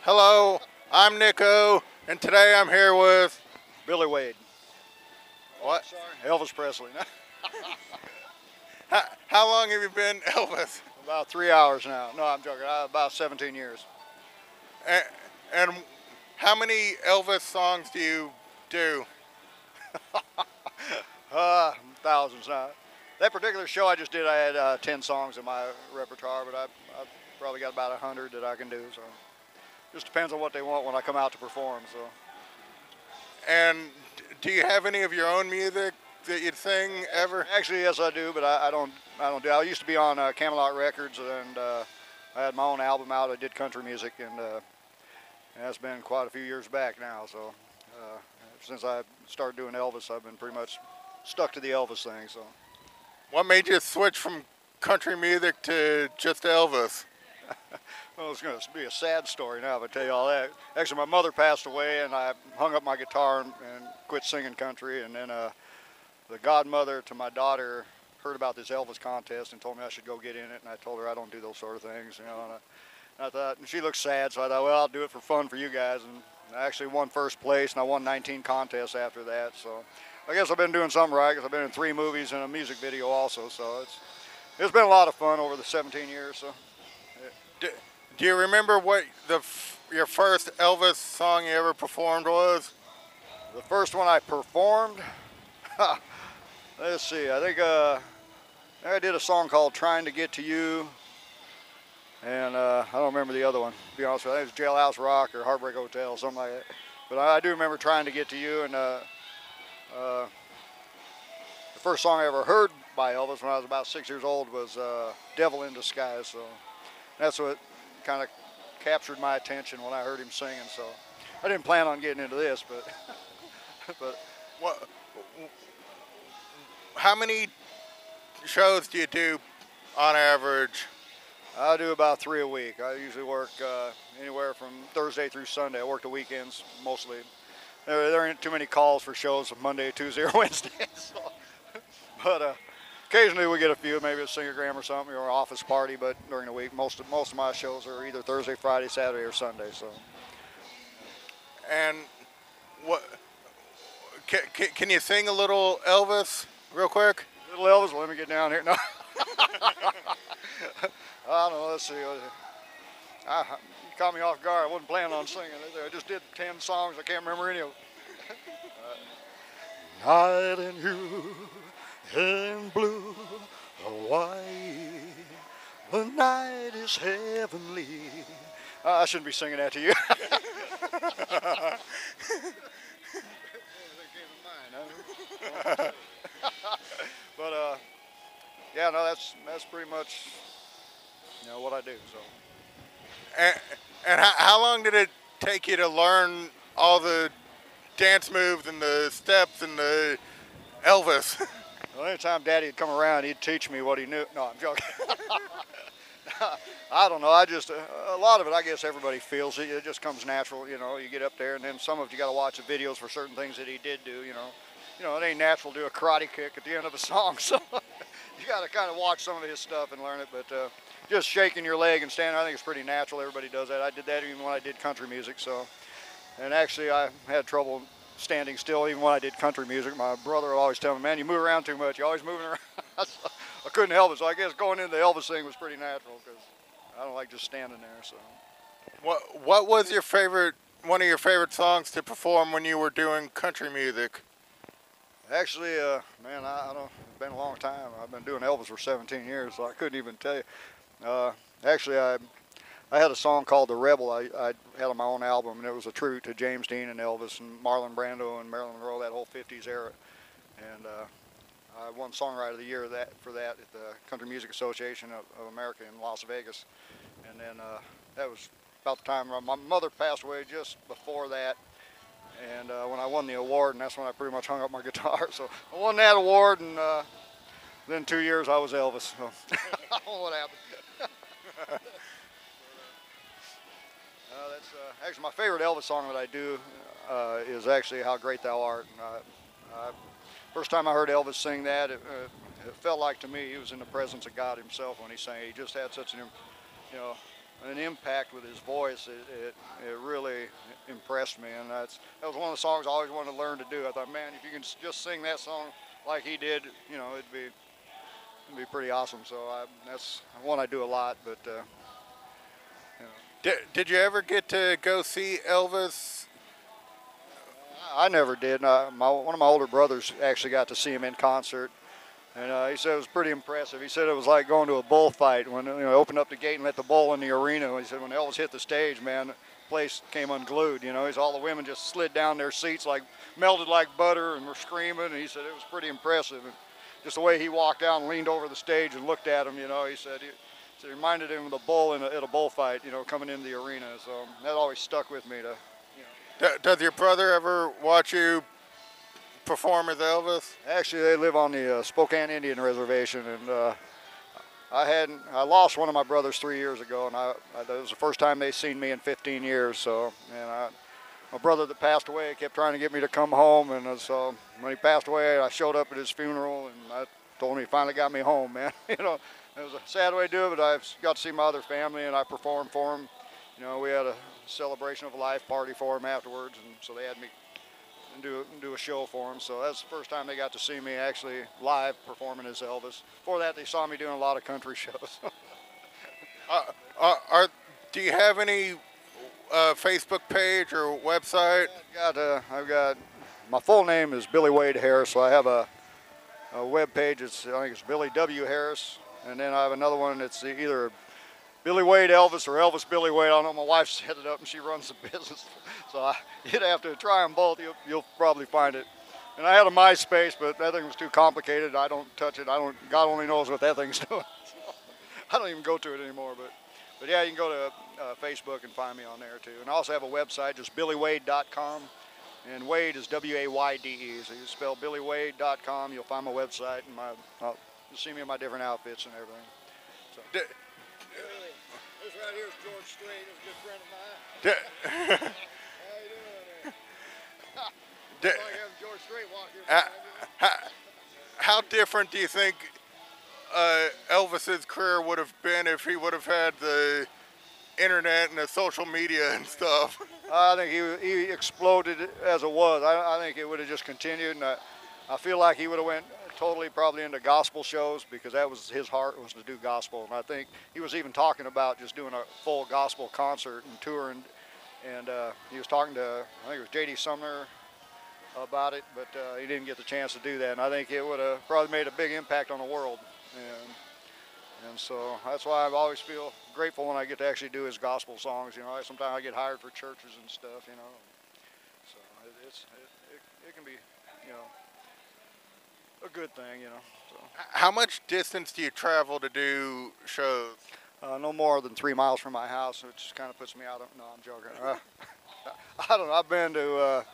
Hello, I'm Nico, and today I'm here with Billy Wayde. what? Sorry. Elvis Presley. How long have you been Elvis? About 3 hours now. No, I'm joking. About 17 years. And, and how many Elvis songs do you do? Thousands now. That particular show I just did, I had 10 songs in my repertoire, but I've probably got about 100 that I can do. So just depends on what they want when I come out to perform. So And do you have any of your own music that you'd sing ever? actually, yes, I do, but I don't do. I used to be on Camelot Records, and I had my own album out. I did country music, and that's been quite a few years back now. So since I started doing Elvis, I've been pretty much stuck to the Elvis thing. So. What made you switch from country music to just Elvis? Well, it's going to be a sad story now if I tell you all that. Actually, my mother passed away, and I hung up my guitar and quit singing country. And then the godmother to my daughter heard about this Elvis contest and told me I should go get in it. And I told her I don't do those sort of things, you know. And I thought, and she looked sad, so I thought, well, I'll do it for fun for you guys. And I actually won first place, and I won 19 contests after that. So I guess I've been doing something right, because I've been in 3 movies and a music video also. So it's been a lot of fun over the 17 years. So. Do you remember what your first Elvis song you ever performed was? The first one I performed, let's see, I think I did a song called Trying to Get to You, and I don't remember the other one, to be honest with you. I think it was Jailhouse Rock or Heartbreak Hotel, something like that. But I do remember Trying to Get to You, and the first song I ever heard by Elvis when I was about 6 years old was Devil in Disguise, so that's what kind of captured my attention when I heard him singing. So I didn't plan on getting into this, but What? How many shows do you do on average? I do about 3 a week. I usually work anywhere from Thursday through Sunday. I work the weekends mostly. There aren't too many calls for shows of Monday, Tuesday, or Wednesday. So. But occasionally we get a few, maybe a singergram or something, or an office party. But during the week, most of my shows are either Thursday, Friday, Saturday, or Sunday. So. And what? Can you sing a little Elvis real quick? Little Elvis, let me get down here. No. I don't know. Let's see. You caught me off guard. I wasn't planning on singing. I just did 10 songs. I can't remember any of them. Night and you in blue Hawaii, the night is heavenly. I shouldn't be singing that to you. But yeah, no, that's pretty much what I do. So. And how long did it take you to learn all the dance moves and the steps and the Elvis? Well, anytime Daddy would come around, he'd teach me what he knew. No, I'm joking. I don't know. A lot of it, I guess everybody feels it. It just comes natural. You get up there, and then some of you got to watch the videos for certain things that he did do. It ain't natural to do a karate kick at the end of a song, so you got to kind of watch some of his stuff and learn it. But just shaking your leg and standing, I think it's pretty natural. Everybody does that. I did that even when I did country music. So, and actually, I had trouble standing still even when I did country music. My brother would always tell me, "Man, you move around too much. You're always moving around." So I couldn't help it. So I guess going into the Elvis thing was pretty natural because I don't like just standing there. So. What was one of your favorite songs to perform when you were doing country music? Actually, man, I don't. It's been a long time. I've been doing Elvis for 17 years, so I couldn't even tell you. Actually, I had a song called "The Rebel." I had on my own album, and it was a tribute to James Dean and Elvis and Marlon Brando and Marilyn Monroe, that whole '50s era. And I won Songwriter of the Year for that at the Country Music Association of America in Las Vegas. And then that was about the time my mother passed away just before that. And when I won the award, and that's when I pretty much hung up my guitar. So I won that award, and then 2 years I was Elvis. So I don't know what happened. That's actually my favorite Elvis song that I do is actually "How Great Thou Art." And, first time I heard Elvis sing that, it felt like to me he was in the presence of God himself when he sang. He just had such an an impact with his voice. It really impressed me, and that was one of the songs I always wanted to learn to do. I thought, man, if you can just sing that song like he did, you know, it'd be pretty awesome. So that's one I do a lot. But you know. Did you ever get to go see Elvis? I never did. One of my older brothers actually got to see him in concert. And he said it was pretty impressive. He said it was like going to a bullfight when opened up the gate and let the bull in the arena. He said when Elvis hit the stage, man, the place came unglued. You know, all the women just slid down their seats like melted like butter and were screaming. And he said it was pretty impressive. And just the way he walked out and leaned over the stage and looked at him, you know, he said it reminded him of the bull at a bullfight, you know, coming into the arena. So that always stuck with me. Does your brother ever watch you perform as Elvis? Actually, they live on the Spokane Indian Reservation, and I lost one of my brothers 3 years ago, and that was the first time they seen me in 15 years. So, and my brother that passed away kept trying to get me to come home, and so when he passed away, I showed up at his funeral, and I told him he finally got me home, man. You know, it was a sad way to do it, but I got to see my other family, and I performed for him. You know, we had a celebration of life party for him afterwards, and so they had me do a show for them. So that's the first time they got to see me actually live performing as Elvis. Before that, they saw me doing a lot of country shows. Do you have any Facebook page or website? I've got my full name is Billy Wayde Harris, so I have a web page. I think it's Billy W. Harris, and then I have another one that's either Billy Wayde Elvis or Elvis Billy Wayde. I don't know. My wife set it up and she runs the business, so you'd have to try them both. You'll probably find it. And I had a MySpace, but that thing was too complicated. I don't touch it. God only knows what that thing's doing. So I don't even go to it anymore. But yeah, you can go to Facebook and find me on there too. And I also have a website, just billywayde.com. And Wayde is W-A-Y-D-E. So you spell billywayde.com. You'll find my website and you'll see me in my different outfits and everything. So. This right here is George Strait. He's a good friend of mine. How you doing there? Like having George Strait walk here. How different do you think Elvis's career would have been if he would have had the internet and the social media and stuff? I think he exploded as it was. I think it would have just continued, and I feel like he would have went totally probably into gospel shows because that was his heart, was to do gospel. And I think he was even talking about just doing a full gospel concert and touring. And he was talking to, I think it was J.D. Sumner about it, but he didn't get the chance to do that. And I think it would have probably made a big impact on the world. And so that's why I always feel grateful when I get to actually do his gospel songs. You know, sometimes I get hired for churches and stuff, you know. So it can be, you know, a good thing, you know. So. How much distance do you travel to do shows? No more than 3 miles from my house, which kind of puts me out of, no, I'm joking. I don't know, I've been to,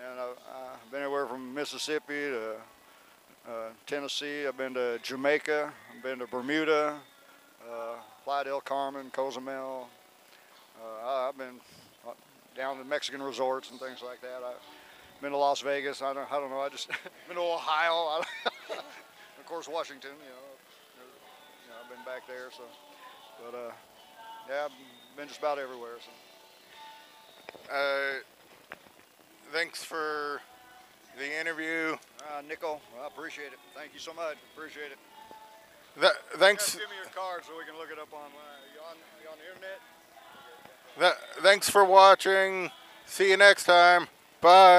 I've been anywhere from Mississippi to Tennessee. I've been to Jamaica. I've been to Bermuda, Playa del Carmen, Cozumel. I've been down to Mexican resorts and things like that. I've been to Las Vegas. I don't know. I just been to Ohio. Of course, Washington. You know, I've been back there. So, but yeah, I've been just about everywhere. So. Thanks for the interview. Nickel, I appreciate it. Thank you so much. Appreciate it. Thanks. Give me your card so we can look it up online. Are you on the internet? Thanks for watching. See you next time. Bye.